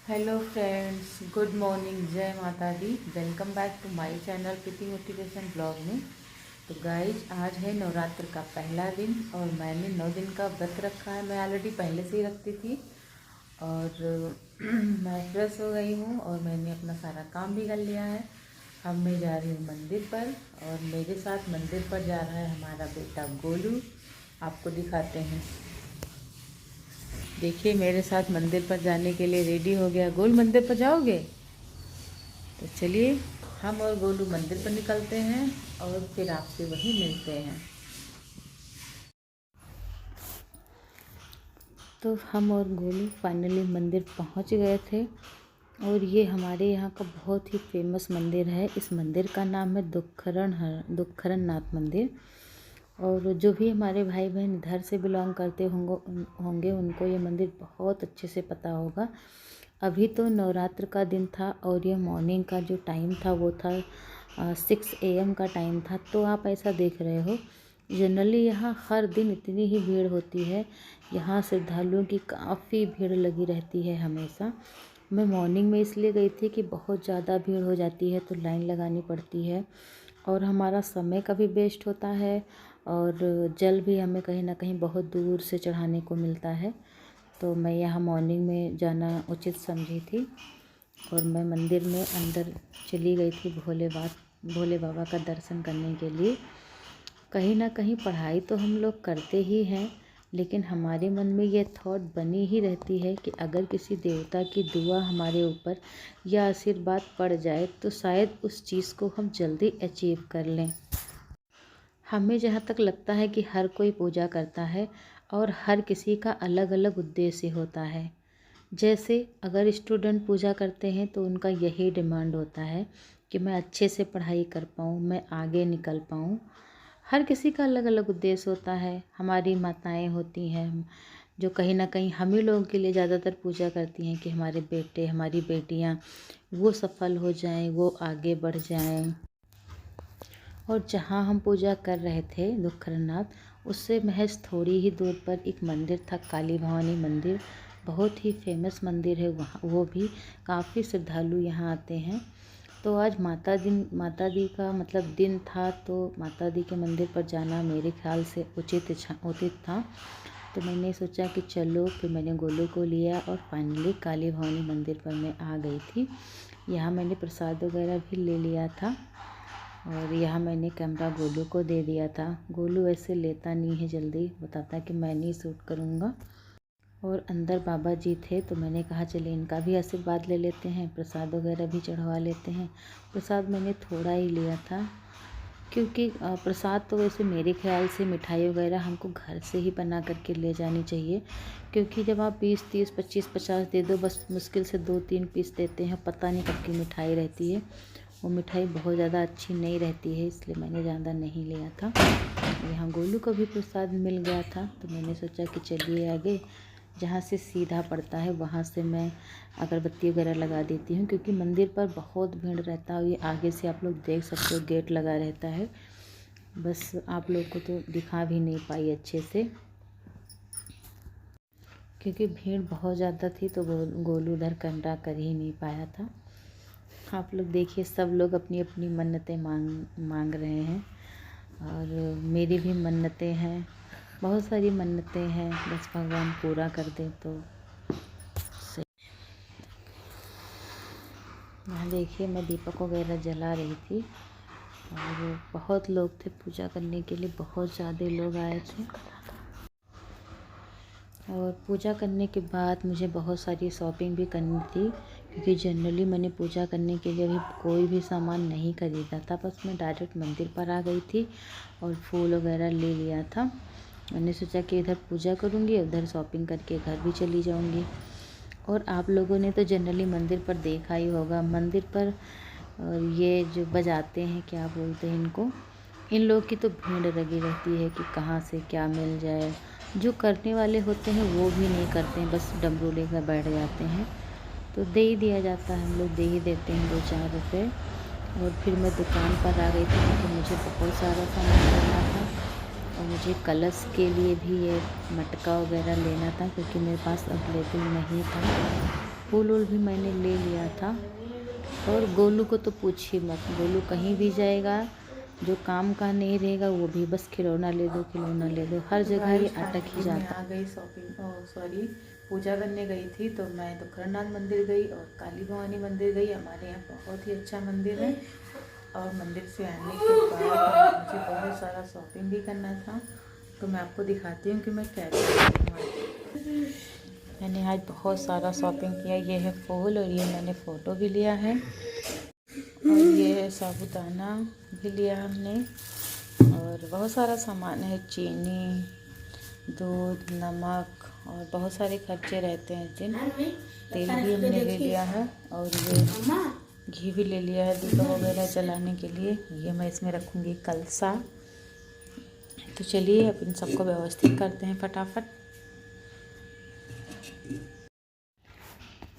Hello friends, good morning, जय माता दी। Welcome back to my channel Preeti motivation blog में। तो गाइज, आज है नवरात्र का पहला दिन और मैंने 9 दिन का व्रत रखा है। मैं ऑलरेडी पहले से ही रखती थी और मैं फ्रेश हो गई हूँ और मैंने अपना सारा काम भी कर लिया है। अब मैं जा रही हूँ मंदिर पर और मेरे साथ मंदिर पर जा रहा है हमारा बेटा गोलू। आपको दिखाते हैं। देखिए, मेरे साथ मंदिर पर जाने के लिए रेडी हो गया। गोलू, मंदिर पर जाओगे? तो चलिए, हम और गोलू मंदिर पर निकलते हैं और फिर आपसे वहीं मिलते हैं। तो हम और गोलू फाइनली मंदिर पहुंच गए थे और ये हमारे यहाँ का बहुत ही फेमस मंदिर है। इस मंदिर का नाम है दुखरन नाथ मंदिर। और जो भी हमारे भाई बहन इधर से बिलोंग करते होंगे उनको ये मंदिर बहुत अच्छे से पता होगा। अभी तो नवरात्र का दिन था और ये मॉर्निंग का जो टाइम था वो था 6 AM का टाइम था। तो आप ऐसा देख रहे हो, जनरली यहाँ हर दिन इतनी ही भीड़ होती है। यहाँ श्रद्धालुओं की काफ़ी भीड़ लगी रहती है हमेशा। मैं मॉर्निंग में इसलिए गई थी कि बहुत ज़्यादा भीड़ हो जाती है तो लाइन लगानी पड़ती है और हमारा समय का भी वेस्ट होता है और जल भी हमें कहीं ना कहीं बहुत दूर से चढ़ाने को मिलता है। तो मैं यहाँ मॉर्निंग में जाना उचित समझी थी और मैं मंदिर में अंदर चली गई थी भोले बाबा का दर्शन करने के लिए। कहीं ना कहीं पढ़ाई तो हम लोग करते ही हैं, लेकिन हमारे मन में ये थॉट बनी ही रहती है कि अगर किसी देवता की दुआ हमारे ऊपर या आशीर्वाद पड़ जाए तो शायद उस चीज़ को हम जल्दी अचीव कर लें। हमें जहाँ तक लगता है कि हर कोई पूजा करता है और हर किसी का अलग अलग उद्देश्य होता है। जैसे अगर स्टूडेंट पूजा करते हैं तो उनका यही डिमांड होता है कि मैं अच्छे से पढ़ाई कर पाऊँ, मैं आगे निकल पाऊँ। हर किसी का अलग अलग उद्देश्य होता है। हमारी माताएं होती हैं जो कहीं ना कहीं हम ही लोगों के लिए ज़्यादातर पूजा करती हैं कि हमारे बेटे हमारी बेटियां वो सफल हो जाएं, वो आगे बढ़ जाएं। और जहाँ हम पूजा कर रहे थे दुखरनाथ, उससे महज थोड़ी ही दूर पर एक मंदिर था, काली भवानी मंदिर। बहुत ही फेमस मंदिर है वहाँ, वो भी काफ़ी श्रद्धालु यहाँ आते हैं। तो आज माता दी का मतलब दिन था, तो माता दी के मंदिर पर जाना मेरे ख्याल से उचित था। तो मैंने सोचा कि चलो, फिर मैंने गोलू को लिया और फाइनली काली भवानी मंदिर पर मैं आ गई थी। यहाँ मैंने प्रसाद वगैरह भी ले लिया था और यहाँ मैंने कैमरा गोलू को दे दिया था। गोलू ऐसे लेता नहीं है जल्दी, बताता कि मैं नहीं शूट करूँगा। और अंदर बाबा जी थे तो मैंने कहा चलिए इनका भी आशीर्वाद ले लेते हैं, प्रसाद वगैरह भी चढ़वा लेते हैं। प्रसाद मैंने थोड़ा ही लिया था क्योंकि प्रसाद तो वैसे मेरे ख्याल से मिठाई वगैरह हमको घर से ही बना करके ले जानी चाहिए, क्योंकि जब आप 20, 30, 25, 50 दे दो, बस मुश्किल से 2-3 पीस देते हैं, पता नहीं कब की मिठाई रहती है। वो मिठाई बहुत ज़्यादा अच्छी नहीं रहती है, इसलिए मैंने ज़्यादा नहीं लिया था। यहाँ गोलू को भी प्रसाद मिल गया था तो मैंने सोचा कि चलिए आगे जहाँ से सीधा पड़ता है वहाँ से मैं अगरबत्ती वगैरह लगा देती हूँ, क्योंकि मंदिर पर बहुत भीड़ रहता है। ये आगे से आप लोग देख सकते हो, गेट लगा रहता है। बस आप लोग को तो दिखा भी नहीं पाई अच्छे से क्योंकि भीड़ बहुत ज़्यादा थी, तो गोलू उधर कैमरा कर ही नहीं पाया था। आप लोग देखिए, सब लोग अपनी अपनी मन्नतें मांग रहे हैं और मेरी भी मन्नतें हैं, बहुत सारी मन्नतें हैं, बस भगवान पूरा कर दे तो सही। यहाँ देखिए, मैं दीपक वगैरह जला रही थी और बहुत लोग थे पूजा करने के लिए, बहुत ज़्यादा लोग आए थे। और पूजा करने के बाद मुझे बहुत सारी शॉपिंग भी करनी थी, क्योंकि जनरली मैंने पूजा करने के लिए अभी कोई भी सामान नहीं खरीदा था। बस मैं डायरेक्ट मंदिर पर आ गई थी और फूल वगैरह ले लिया था। मैंने सोचा कि इधर पूजा करूँगी, उधर शॉपिंग करके घर भी चली जाऊँगी। और आप लोगों ने तो जनरली मंदिर पर देखा ही होगा, मंदिर पर ये जो बजाते हैं, क्या बोलते हैं इनको, इन लोगों की तो भीड़ लगी रहती है कि कहाँ से क्या मिल जाए। जो करने वाले होते हैं वो भी नहीं करते हैं, बस डमरू लेकर बैठ जाते हैं। तो दे ही दिया जाता है, हम लोग दे ही देते हैं 2-4 रुपये। और फिर मैं दुकान पर आ गई थी क्योंकि मुझे बहुत सारा सामान लेना था और मुझे कलश के लिए भी ये मटका वगैरह लेना था, क्योंकि मेरे पास अवेलेबल नहीं था। फूल वूल भी मैंने ले लिया था। और गोलू को तो पूछिए मत, गोलू कहीं भी जाएगा, जो काम का नहीं रहेगा वो भी बस खिलौना ले दो, खिलौना ले दो, हर जगह ये अटक ही जाता। आ गई शॉपिंग पूजा करने गई थी, तो मैं दुखरनाथ मंदिर गई और काली भवानी मंदिर गई। हमारे यहाँ बहुत ही अच्छा मंदिर है। और मंदिर से आने के बाद मुझे बहुत सारा शॉपिंग भी करना था, तो मैं आपको दिखाती हूँ कि मैं क्या मैंने आज बहुत सारा शॉपिंग किया। ये है फूल और ये मैंने फ़ोटो भी लिया है, और ये है साबुदाना भी लिया हमने, और बहुत सारा सामान है, चीनी, दूध, नमक और बहुत सारे खर्चे रहते हैं जिन। तेल भी हमने ले लिया है, और ये घी भी ले लिया है दूध वगैरह जलाने के लिए। ये मैं इसमें रखूँगी कलसा। तो चलिए अब इन सबको व्यवस्थित करते हैं फटाफट।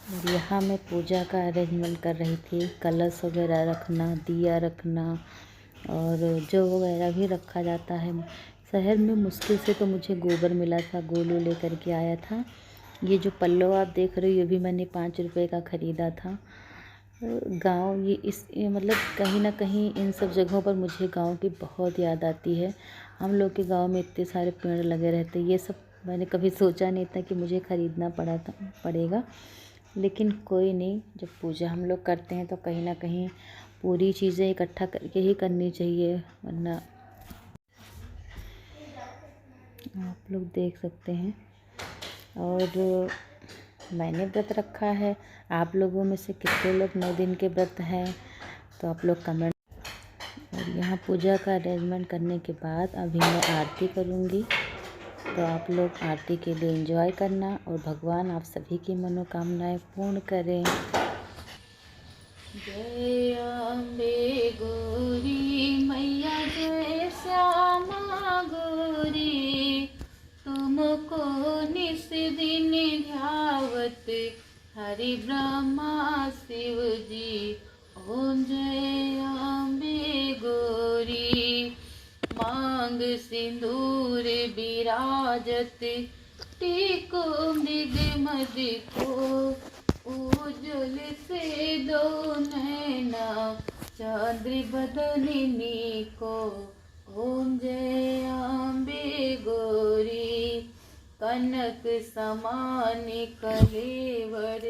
और यहाँ मैं पूजा का अरेंजमेंट कर रही थी, कलश वगैरह रखना, दिया रखना, और जो वगैरह भी रखा जाता है। शहर में मुश्किल से तो मुझे गोबर मिला था, गोलू लेकर के आया था। ये जो पल्लो आप देख रहे हो ये भी मैंने 5 रुपए का ख़रीदा था। गांव ये मतलब कहीं ना कहीं इन सब जगहों पर मुझे गांव की बहुत याद आती है। हम लोग के गांव में इतने सारे पेड़ लगे रहते, ये सब मैंने कभी सोचा नहीं था कि मुझे ख़रीदना पड़ेगा। लेकिन कोई नहीं, जब पूजा हम लोग करते हैं तो कहीं ना कहीं पूरी चीज़ें इकट्ठा करके ही करनी चाहिए, वरना आप लोग देख सकते हैं। और मैंने व्रत रखा है, आप लोगों में से कितने लोग 9 दिन के व्रत हैं तो आप लोग कमेंट। और यहाँ पूजा का अरेंजमेंट करने के बाद अभी मैं आरती करूँगी, तो आप लोग आरती के लिए एंजॉय करना, और भगवान आप सभी की मनोकामनाएं पूर्ण करें। जय अम्बे गौरी मैया, जय श्यामा गौरी, तुमको निस दिन ध्यावत हरि ब्रह्मा शिव जी। ओम जय अम्बे गौरी, मांग सिंदूर विराजत, टीको मृग मद को, उज्जवल से दो नैना, चांद्र बदनिनी को। ओम जय अम्बे गौरी, कनक समान कलेवर,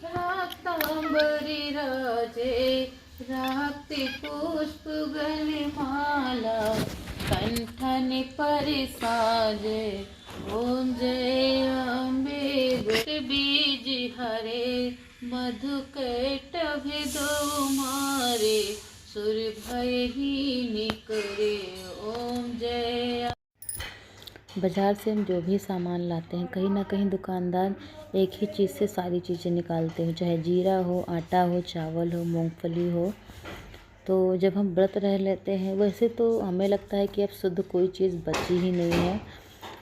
रातांबरी राजे, राक्ति पुष्प गलमाला, कंठन पर साजे। ओम जय अम्बे गौरी, बीज हरे मधु कैटभ दो मारे, सुर भय ही निकरे। ओम जय। बाज़ार से हम जो भी सामान लाते हैं, कहीं ना कहीं दुकानदार एक ही चीज़ से सारी चीज़ें निकालते हैं, चाहे जीरा हो, आटा हो, चावल हो, मूंगफली हो। तो जब हम व्रत रह लेते हैं, वैसे तो हमें लगता है कि अब शुद्ध कोई चीज़ बची ही नहीं है,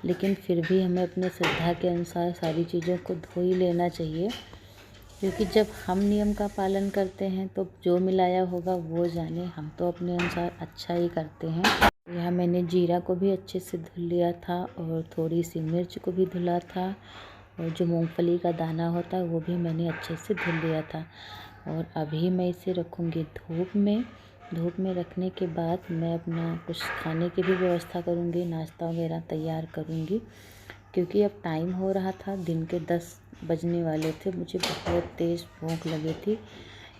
लेकिन फिर भी हमें अपने श्रद्धा के अनुसार सारी चीज़ों को धो ही लेना चाहिए, क्योंकि जब हम नियम का पालन करते हैं तो जो मिलाया होगा वो जाने, हम तो अपने अनुसार अच्छा ही करते हैं। यहाँ मैंने जीरा को भी अच्छे से धुल लिया था, और थोड़ी सी मिर्च को भी धुला था, और जो मूंगफली का दाना होता है वो भी मैंने अच्छे से धुल लिया था। और अभी मैं इसे रखूँगी धूप में। धूप में रखने के बाद मैं अपना कुछ खाने की भी व्यवस्था करूँगी, नाश्ता वगैरह तैयार करूँगी, क्योंकि अब टाइम हो रहा था, दिन के 10 बजने वाले थे। मुझे बहुत तेज़ भूख लगी थी।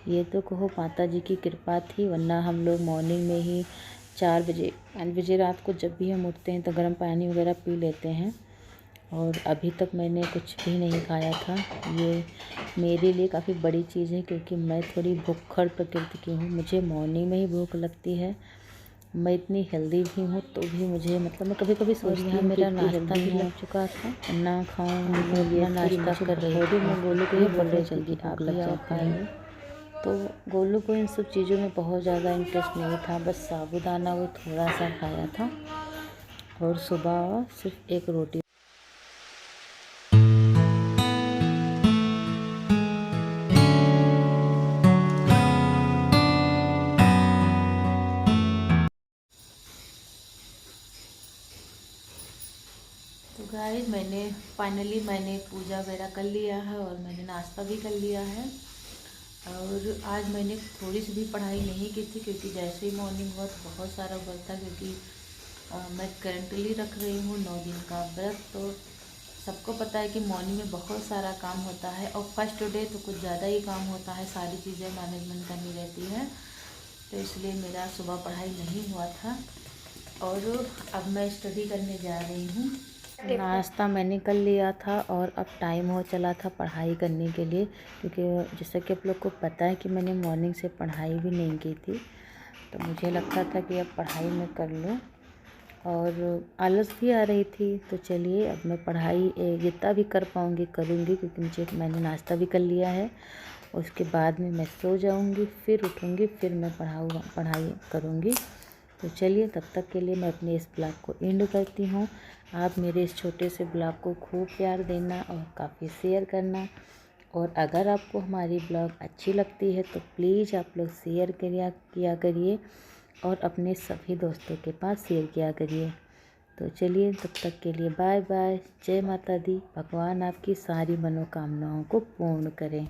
ये तो कहो माता जी की कृपा थी, वरना हम लोग मॉर्निंग में ही 4 बजे 5 बजे रात को जब भी हम उठते हैं तो गर्म पानी वगैरह पी लेते हैं। और अभी तक मैंने कुछ भी नहीं खाया था। ये मेरे लिए काफ़ी बड़ी चीज़ है, क्योंकि मैं थोड़ी भूखड़ प्रकृति की हूँ, मुझे मॉर्निंग में ही भूख लगती है। मैं इतनी हेल्दी भी हूँ तो भी मुझे मतलब मैं कभी कभी सोचती हूँ मेरा नाश्ता भी लग चुका था, ना खाऊँ अपना नाश्ता कर रही थी। मैं गोलू को ही बोल रही थी कि आप लग जाता है, तो गोलू को इन सब चीज़ों में बहुत ज़्यादा इंटरेस्ट नहीं था। बस साबूदाना वो थोड़ा सा खाया था, और सुबह सिर्फ एक रोटी। तो गाइस मैंने फाइनली मैंने पूजा वगैरह कर लिया है और मैंने नाश्ता भी कर लिया है। और आज मैंने थोड़ी सी भी पढ़ाई नहीं की थी, क्योंकि जैसे ही मॉर्निंग हुआ तो बहुत सारा वर्क था, क्योंकि मैं करंटली रख रही हूँ 9 दिन का व्रत। तो सबको पता है कि मॉर्निंग में बहुत सारा काम होता है, और फर्स्ट डे तो कुछ ज़्यादा ही काम होता है, सारी चीज़ें मैनेजमेंट करनी रहती है। तो इसलिए मेरा सुबह पढ़ाई नहीं हुआ था, और अब मैं स्टडी करने जा रही हूँ। नाश्ता मैंने कर लिया था और अब टाइम हो चला था पढ़ाई करने के लिए, क्योंकि जैसा कि आप लोग को पता है कि मैंने मॉर्निंग से पढ़ाई भी नहीं की थी। तो मुझे लगता था कि अब पढ़ाई मैं कर लूँ, और आलस भी आ रही थी। तो चलिए अब मैं पढ़ाई जितना भी कर पाऊँगी करूँगी, क्योंकि मैंने नाश्ता भी कर लिया है। उसके बाद में मैं सो जाऊँगी, फिर उठूँगी, फिर मैं पढ़ाई करूँगी। तो चलिए तब तक के लिए मैं अपने इस ब्लॉग को एंड करती हूँ। आप मेरे इस छोटे से ब्लॉग को खूब प्यार देना और काफ़ी शेयर करना। और अगर आपको हमारी ब्लॉग अच्छी लगती है तो प्लीज़ आप लोग शेयर किया करिए, और अपने सभी दोस्तों के पास शेयर किया करिए। तो चलिए तब तक के लिए बाय बाय। जय माता दी। भगवान आपकी सारी मनोकामनाओं को पूर्ण करें।